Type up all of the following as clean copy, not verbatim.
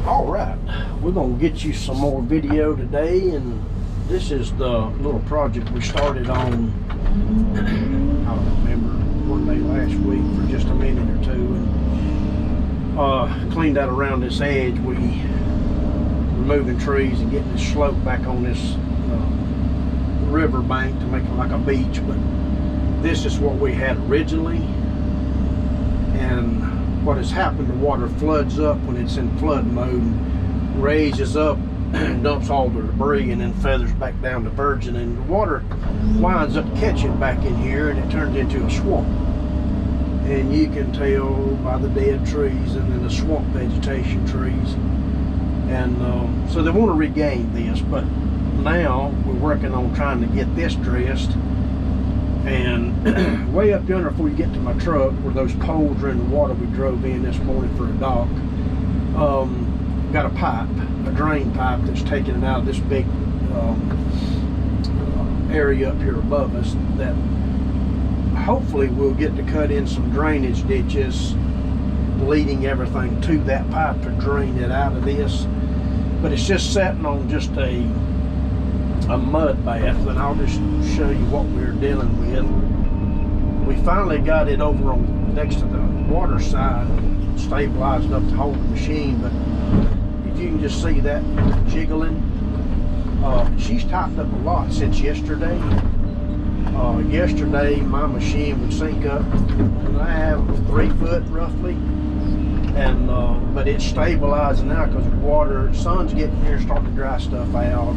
All right, we're gonna get you some more video today, and this is the little project we started on, I don't remember, one day last week for just a minute or two, and cleaned out around this edge. We removing trees and getting this slope back on this river bank to make it like a beach, but this is what we had originally. And what has happened, the water floods up when it's in flood mode and raises up and dumps all the debris and then feathers back down to virgin, and the water winds up catching back in here and it turns into a swamp. And you can tell by the dead trees and then the swamp vegetation trees. And so they want to regain this, but now we're working on trying to get this dressed. And way up yonder before you get to my truck, where those poles are in the water we drove in this morning for a dock, got a pipe, a drain pipe that's taking it out of this big area up here above us, that hopefully we'll get to cut in some drainage ditches leading everything to that pipe to drain it out of this. But it's just sitting on just a mud bath, and I'll just show you what we're dealing with. We finally got it over on next to the water side, stabilized enough to hold the machine, but if you can just see that jiggling, she's tightened up a lot since yesterday. Yesterday my machine would sink up, I have 3 foot roughly, and but it's stabilizing now because the water, sun's getting here, starting to dry stuff out.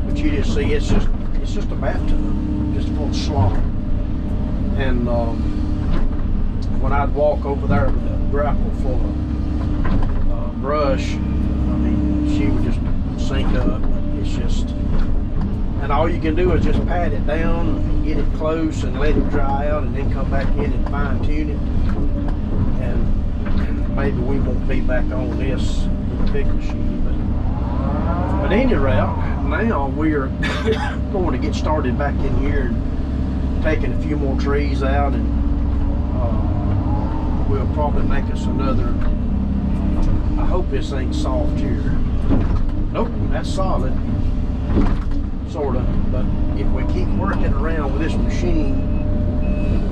But you just see it's just a bathtub, just full of slop. And when I'd walk over there with a grapple full of brush, I mean, she would just sink up. It's just, and all you can do is just pat it down, get it close, and let it dry out, and then come back in and fine tune it. And maybe we won't be back on this with the big machine, but at any rate, now we're going to get started back in here and taking a few more trees out, and we'll probably make us another. I hope this ain't soft here. Nope, that's solid, sort of. But if we keep working around with this machine,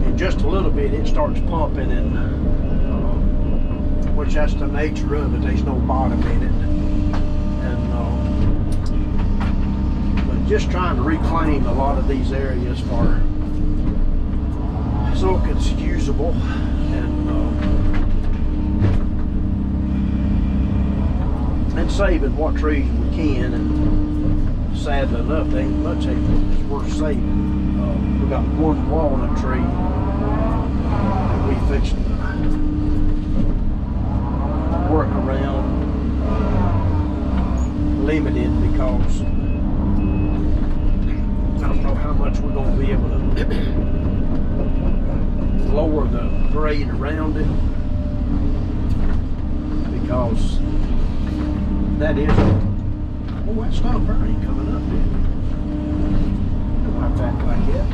in just a little bit it starts pumping, and which that's the nature of it. There's no bottom in it. Just trying to reclaim a lot of these areas for so it's usable, and saving what trees we can. And sadly enough, there ain't much that's worth saving. We got one walnut tree that we fixed to work around, limited, because I don't know how much we're going to be able to lower the grade around it, because that is, oh, that stuff there ain't coming up, dude. Don't have to act like that.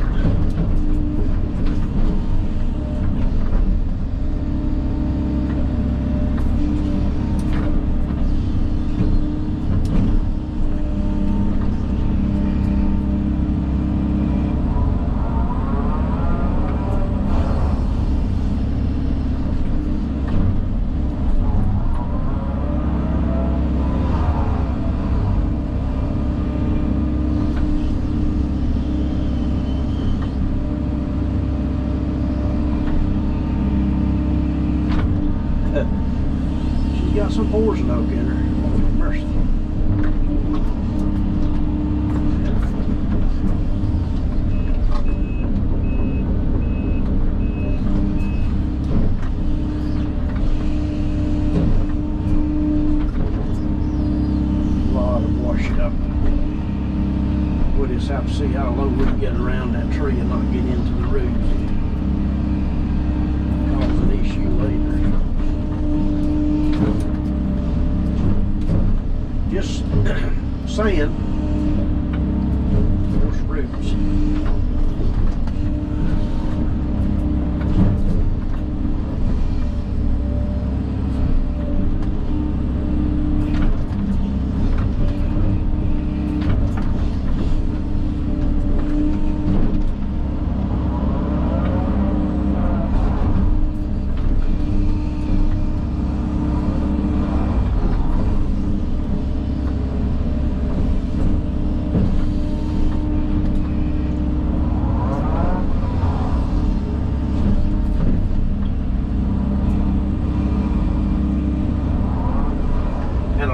Got some poison oak in her. Mercy. A lot of wash up. We'll just have to see how low we can get around that tree and not get into the roots. Cause an issue later. Just saying, there's roots.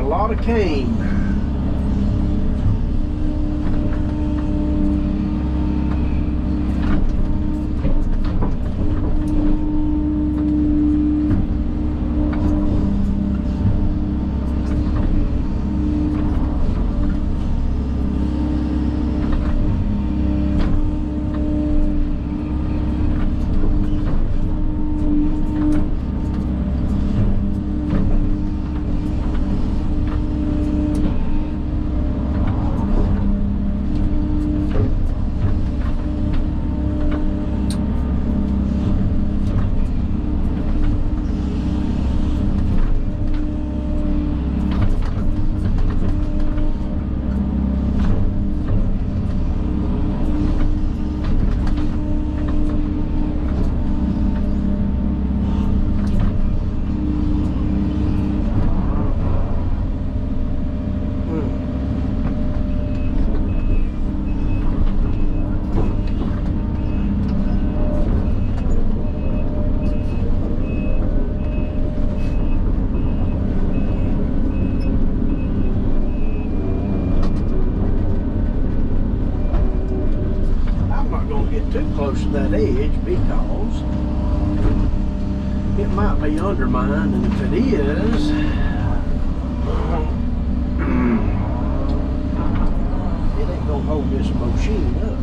lot of cane. Too close to that edge because it might be undermined, and if it is, it ain't gonna hold this machine up.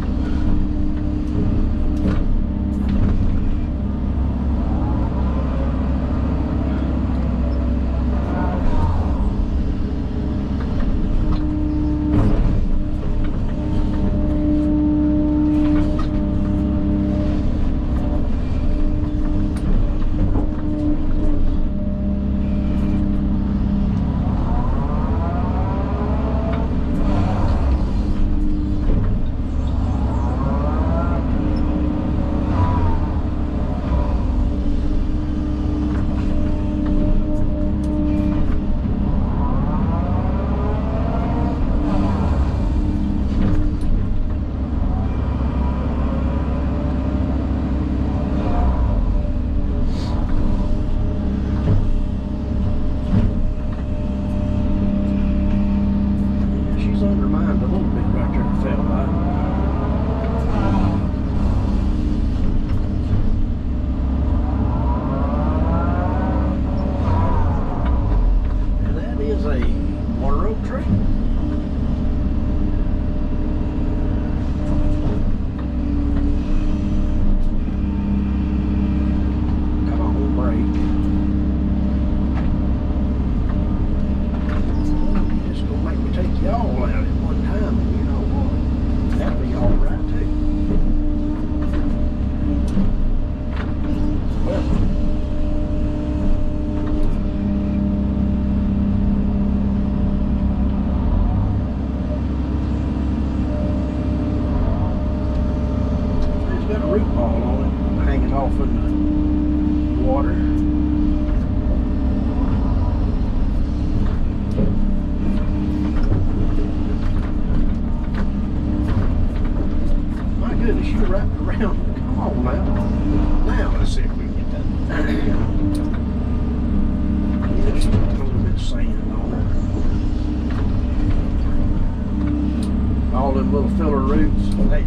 Little filler roots. They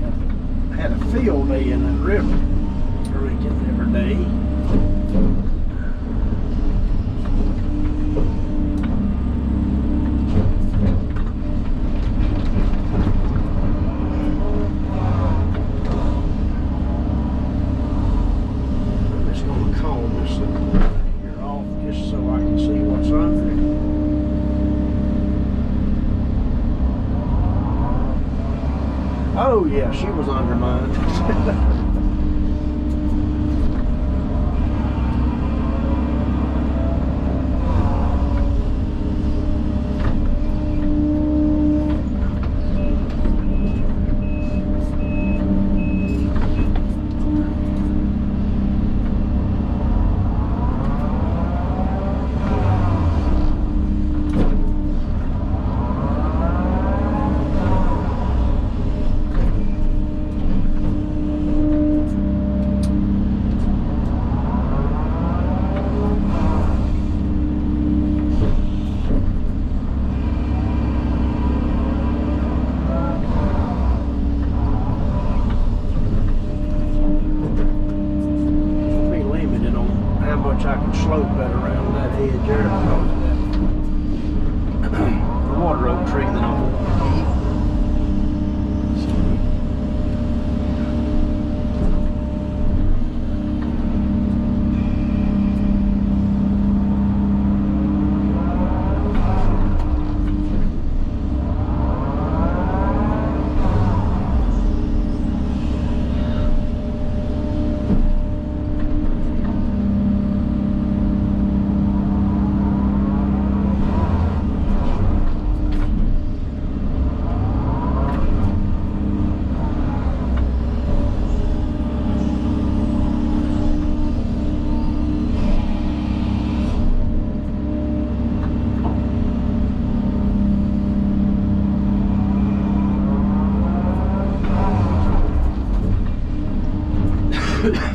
had a field day in that river drinking every day. I'm just going to comb this here off just so I can see what's under it. Oh yeah, she was undermined. The water oak tree that I'm gonna keep.